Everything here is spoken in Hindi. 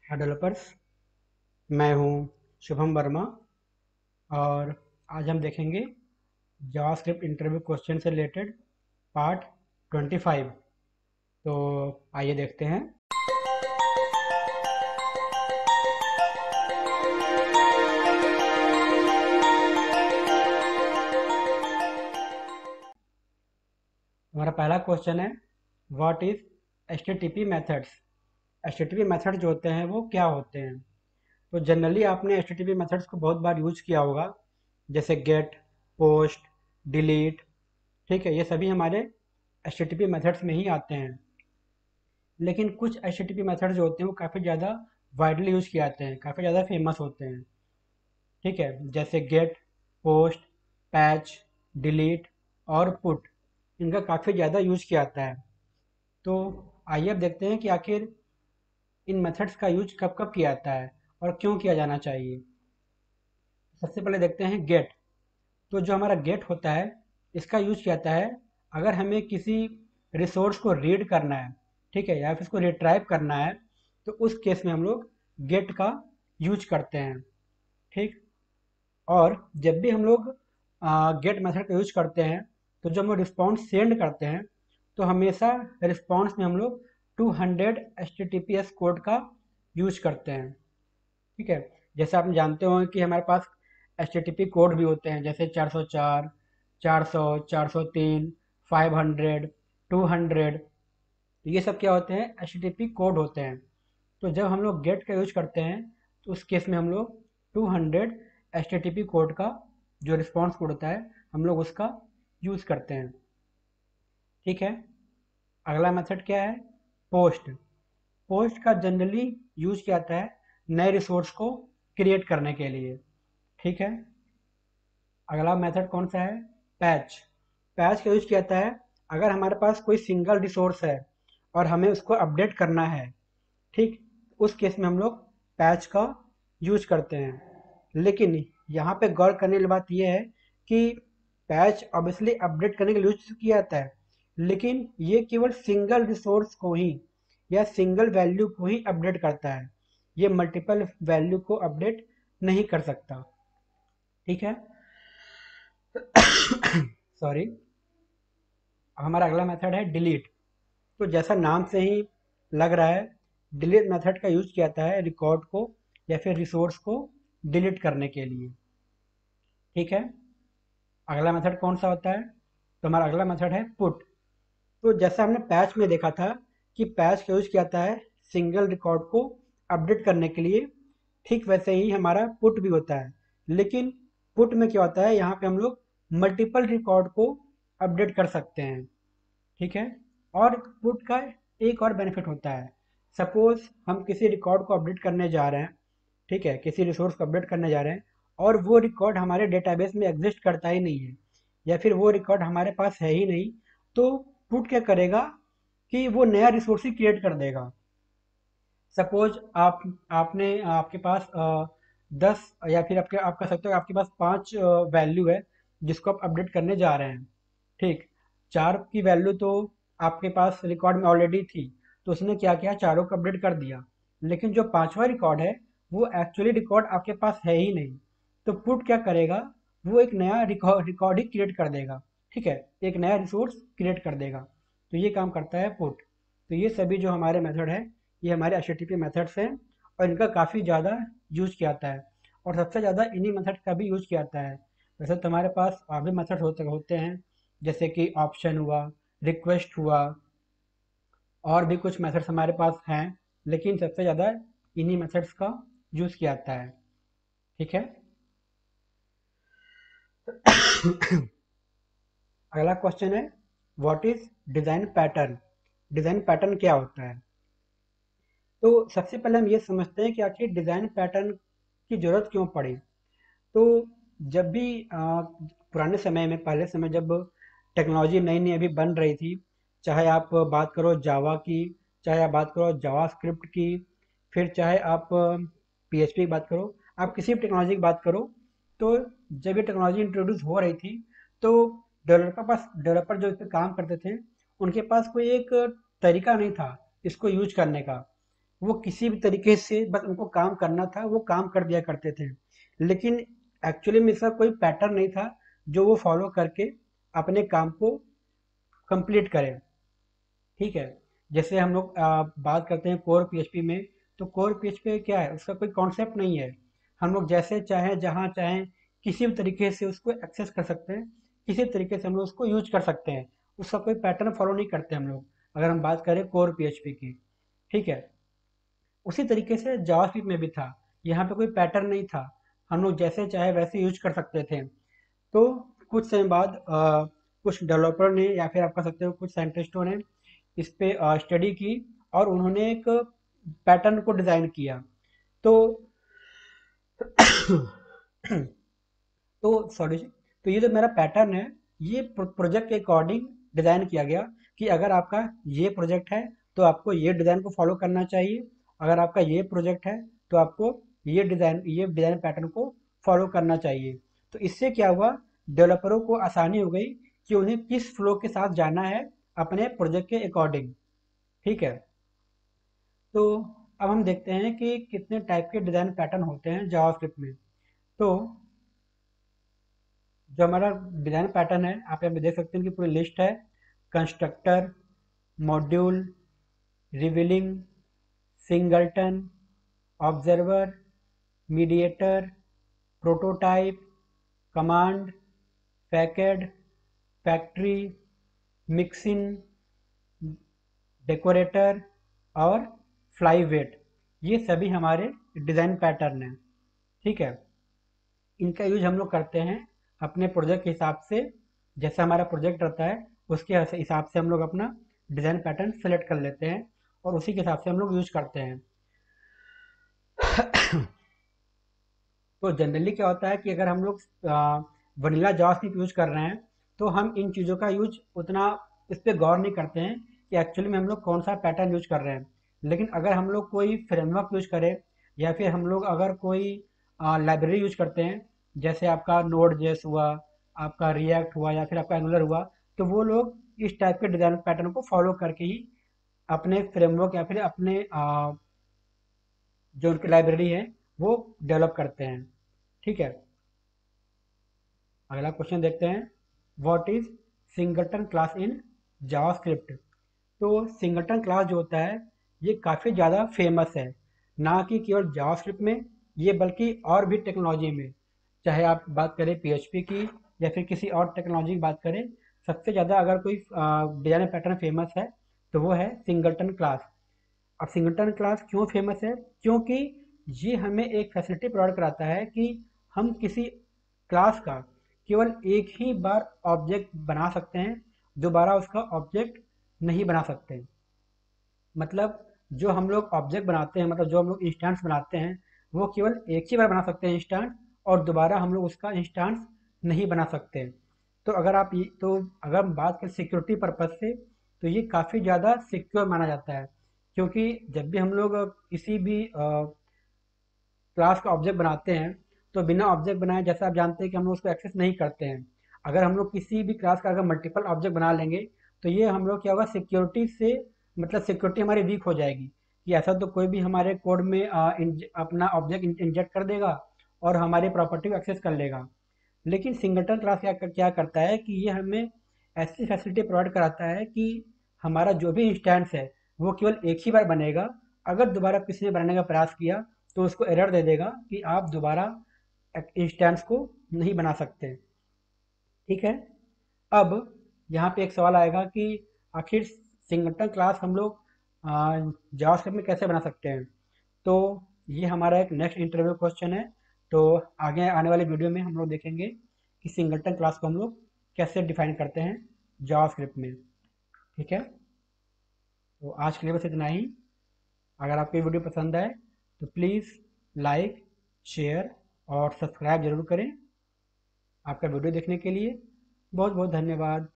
हाय डेवलपर्स। मैं हूं शुभम वर्मा और आज हम देखेंगे जावास्क्रिप्ट इंटरव्यू क्वेश्चन से रिलेटेड पार्ट 25। तो आइए देखते हैं। हमारा पहला क्वेश्चन है, what is HTTP methods. HTTP method जो होते हैं वो क्या होते हैं? तो जनरली आपने एचटीटीपी मेथड्स को बहुत बार यूज किया होगा, जैसे गेट, पोस्ट, डिलीट। ठीक है, ये सभी हमारे एचटीटीपी मेथड्स में ही आते हैं। लेकिन कुछ एचटीटीपी मेथड जो होते हैं वो काफ़ी ज़्यादा वाइडली यूज किए जाते हैं, काफ़ी ज़्यादा फेमस होते हैं। ठीक है, जैसे गेट, पोस्ट, पैच, डिलीट और पुट, इनका काफ़ी ज़्यादा यूज किया जाता है। तो आइए अब देखते हैं कि आखिर इन मेथड्स का यूज कब कब किया जाता है और क्यों किया जाना चाहिए। सबसे पहले देखते हैं गेट। तो जो हमारा गेट होता है, इसका यूज किया जाता है अगर हमें किसी रिसोर्स को रीड करना है, ठीक है, या फिर इसको रिट्राइव करना है, तो उस केस में हम लोग गेट का यूज करते हैं। ठीक। और जब भी हम लोग गेट मेथड का यूज करते हैं, तो जब हम रिस्पॉन्स सेंड करते हैं, तो हमेशा रिस्पॉन्स में हम लोग 200 HTTPS कोड का यूज करते हैं। ठीक है, जैसे आप जानते हो कि हमारे पास HTTP कोड भी होते हैं, जैसे 404, 400, 403, 500, 200। ये सब क्या होते हैं? HTTP कोड होते हैं। तो जब हम लोग गेट का यूज करते हैं, तो उस केस में हम लोग 200 HTTP कोड का जो रिस्पॉन्स कोड होता है, हम लोग उसका यूज करते हैं। ठीक है। अगला मेथड क्या है? पोस्ट। पोस्ट का जनरली यूज किया जाता है नए रिसोर्स को क्रिएट करने के लिए। ठीक है। अगला मेथड कौन सा है? पैच। पैच का यूज किया जाता है अगर हमारे पास कोई सिंगल रिसोर्स है और हमें उसको अपडेट करना है। ठीक, उस केस में हम लोग पैच का यूज करते हैं। लेकिन यहाँ पे गौर करने वाली बात यह है कि पैच ऑब्वियसली अपडेट करने के लिए यूज किया जाता है, लेकिन ये केवल सिंगल रिसोर्स को ही या सिंगल वैल्यू को ही अपडेट करता है। ये मल्टीपल वैल्यू को अपडेट नहीं कर सकता। ठीक है। सॉरी। हमारा अगला मेथड है डिलीट। तो जैसा नाम से ही लग रहा है, डिलीट मेथड का यूज किया जाता है रिकॉर्ड को या फिर रिसोर्स को डिलीट करने के लिए। ठीक है। अगला मेथड कौन सा होता है? तो हमारा अगला मेथड है पुट। तो जैसा हमने पैच में देखा था कि पैच का यूज किया जाता है सिंगल रिकॉर्ड को अपडेट करने के लिए, ठीक वैसे ही हमारा पुट भी होता है। लेकिन पुट में क्या होता है, यहाँ पे हम लोग मल्टीपल रिकॉर्ड को अपडेट कर सकते हैं। ठीक है। और पुट का एक और बेनिफिट होता है, सपोज हम किसी रिकॉर्ड को अपडेट करने जा रहे हैं, ठीक है, किसी रिसोर्स को अपडेट करने जा रहे हैं और वो रिकॉर्ड हमारे डेटाबेस में एग्जिस्ट करता ही नहीं है या फिर वो रिकॉर्ड हमारे पास है ही नहीं, तो पुट क्या करेगा कि वो नया रिसोर्स ही क्रिएट कर देगा। सपोज आपने आपके पास 10 या फिर आप कह सकते हो आपके पास 5 वैल्यू है जिसको आप अपडेट करने जा रहे हैं। ठीक, 4 की वैल्यू तो आपके पास रिकॉर्ड में ऑलरेडी थी, तो उसने क्या किया, चारों को अपडेट कर दिया। लेकिन जो पांचवा रिकॉर्ड है, वो एक्चुअली रिकॉर्ड आपके पास है ही नहीं। तो पुट क्या करेगा, वो एक नया रिकॉर्ड ही क्रिएट कर देगा। ठीक है, एक नया रिसोर्स क्रिएट कर देगा। तो ये काम करता है पुट। तो ये सभी जो हमारे मेथड है, ये हमारे एचटीटीपी मेथड्स हैं और इनका काफ़ी ज़्यादा यूज किया जाता है और सबसे ज़्यादा इन्हीं मेथड का भी यूज किया जाता है। वैसे तो हमारे पास और भी मेथड होते होते हैं, जैसे कि ऑप्शन हुआ, रिक्वेस्ट हुआ, और भी कुछ मेथड्स हमारे पास हैं, लेकिन सबसे ज़्यादा इन्हीं मेथड्स का यूज किया जाता है। ठीक है। अगला क्वेश्चन है, what is design pattern. Design pattern क्या होता है? तो सबसे पहले हम ये समझते हैं कि आखिर डिज़ाइन पैटर्न की ज़रूरत क्यों पड़ी। तो जब भी पुराने समय में, पहले समय जब टेक्नोलॉजी नई नई अभी बन रही थी, चाहे आप बात करो जावा की, चाहे आप बात करो जावा स्क्रिप्ट की, फिर चाहे आप पीएचपी की बात करो, आप किसी भी टेक्नोलॉजी की बात करो, तो जब ये टेक्नोलॉजी इंट्रोड्यूस हो रही थी, तो डेवलपर जो इस पर काम करते थे, उनके पास कोई एक तरीका नहीं था इसको यूज करने का। वो किसी भी तरीके से बस उनको काम करना था, वो काम कर दिया करते थे। लेकिन एक्चुअली में इसका कोई पैटर्न नहीं था जो वो फॉलो करके अपने काम को कंप्लीट करें। ठीक है। जैसे हम लोग बात करते हैं कोर पीएचपी में, तो कोर पीएचपी क्या है, उसका कोई कॉन्सेप्ट नहीं है। हम लोग जैसे चाहें जहाँ चाहें किसी भी तरीके से उसको एक्सेस कर सकते हैं, किसी भी तरीके से हम लोग उसको यूज कर सकते हैं। उसका कोई पैटर्न फॉलो नहीं करते हम लोग, अगर हम बात करें कोर पीएचपी की। ठीक है। उसी तरीके से जावास्क्रिप्ट में भी था, यहाँ पे कोई पैटर्न नहीं था, हम लोग जैसे चाहे वैसे यूज कर सकते थे। तो कुछ समय बाद कुछ डेवलपर ने या फिर आप कह सकते हो कुछ साइंटिस्टों ने इस पे स्टडी की और उन्होंने एक पैटर्न को डिज़ाइन किया। तो तो सॉरी, तो ये जो मेरा पैटर्न है, ये प्रोजेक्ट के अकॉर्डिंग डिज़ाइन किया गया कि अगर आपका ये प्रोजेक्ट है तो आपको ये डिज़ाइन को फॉलो करना चाहिए, अगर आपका ये प्रोजेक्ट है तो आपको ये डिज़ाइन पैटर्न को फॉलो करना चाहिए। तो इससे क्या हुआ, डेवलपरों को आसानी हो गई कि उन्हें किस फ्लो के साथ जाना है अपने प्रोजेक्ट के अकॉर्डिंग। ठीक है। तो अब हम देखते हैं कि कितने टाइप के डिज़ाइन पैटर्न होते हैं जावास्क्रिप्ट में। तो जो हमारा डिज़ाइन पैटर्न है, आप यहाँ पे देख सकते हैं कि पूरी लिस्ट है। Constructor, module, revealing, singleton, observer, mediator, prototype, command, packed, factory, mixing, decorator और फ्लाई वेट, ये सभी हमारे डिज़ाइन पैटर्न हैं। ठीक है। इनका यूज हम लोग करते हैं अपने प्रोजेक्ट के हिसाब से। जैसा हमारा प्रोजेक्ट रहता है उसके हिसाब से हम लोग अपना डिज़ाइन पैटर्न सेलेक्ट कर लेते हैं और उसी के हिसाब से हम लोग यूज करते हैं। तो जनरली क्या होता है कि अगर हम लोग वनीला जावास्क्रिप्ट यूज कर रहे हैं तो हम इन चीज़ों का यूज उतना इस पर गौर नहीं करते हैं कि एक्चुअली में हम लोग कौन सा पैटर्न यूज कर रहे हैं। लेकिन अगर हम लोग कोई फ्रेमवर्क यूज करें या फिर हम लोग अगर कोई लाइब्रेरी यूज करते हैं, जैसे आपका नोड जेएस हुआ, आपका रिएक्ट हुआ या फिर आपका एंगुलर हुआ, तो वो लोग इस टाइप के डिज़ाइन पैटर्न को फॉलो करके ही अपने फ्रेमवर्क या फिर अपने जो उनकी लाइब्रेरी है वो डेवलप करते हैं। ठीक है। अगला क्वेश्चन देखते हैं, what is singleton class in JavaScript. तो सिंगलटन क्लास जो होता है ये काफ़ी ज़्यादा फेमस है, ना कि केवल जावास्क्रिप्ट में, ये बल्कि और भी टेक्नोलॉजी में, चाहे आप बात करें पीएचपी की या फिर किसी और टेक्नोलॉजी की बात करें, सबसे ज़्यादा अगर कोई डिजाइन पैटर्न फेमस है तो वो है सिंगलटन क्लास। अब सिंगलटन क्लास क्यों फेमस है, क्योंकि ये हमें एक फैसिलिटी प्रोवाइड कराता है कि हम किसी क्लास का केवल एक ही बार ऑब्जेक्ट बना सकते हैं, दोबारा उसका ऑब्जेक्ट नहीं बना सकते। मतलब जो हम लोग ऑब्जेक्ट बनाते हैं, मतलब जो हम लोग इंस्टेंस बनाते हैं, वो केवल एक ही बार बना सकते हैं इंस्टेंस, और दोबारा हम लोग उसका इंस्टेंस नहीं बना सकते। तो अगर हम बात करें सिक्योरिटी पर्पज से, तो ये काफ़ी ज़्यादा सिक्योर माना जाता है, क्योंकि जब भी हम लोग किसी भी क्लास का ऑब्जेक्ट बनाते हैं तो बिना ऑब्जेक्ट बनाए, जैसा आप जानते हैं कि हम लोग उसको एक्सेस नहीं करते हैं। अगर हम लोग किसी भी क्लास का अगर मल्टीपल ऑब्जेक्ट बना लेंगे तो ये हम लोग क्या होगा, सिक्योरिटी से, मतलब सिक्योरिटी हमारी वीक हो जाएगी कि ऐसा तो कोई भी हमारे कोड में अपना ऑब्जेक्ट इंजेक्ट कर देगा और हमारी प्रॉपर्टी को एक्सेस कर लेगा। लेकिन सिंगलटन क्लास क्या क्या करता है कि ये हमें ऐसी फैसिलिटी प्रोवाइड कराता है कि हमारा जो भी इंस्टेंस है वो केवल एक ही बार बनेगा। अगर दोबारा किसी ने बनाने का प्रयास किया तो उसको एरर दे देगा कि आप दोबारा इंस्टेंस को नहीं बना सकते। ठीक है। अब यहाँ पे एक सवाल आएगा कि आखिर सिंगलटन क्लास हम लोग जावास्क्रिप्ट में कैसे बना सकते हैं। तो ये हमारा एक नेक्स्ट इंटरव्यू क्वेश्चन है। तो आगे आने वाले वीडियो में हम लोग देखेंगे कि सिंगलटन क्लास को हम लोग कैसे डिफाइन करते हैं जावास्क्रिप्ट में। ठीक है। तो आज के लिए बस इतना ही। अगर आपको ये वीडियो पसंद आए तो प्लीज़ लाइक, शेयर और सब्सक्राइब जरूर करें। आपका वीडियो देखने के लिए बहुत बहुत धन्यवाद।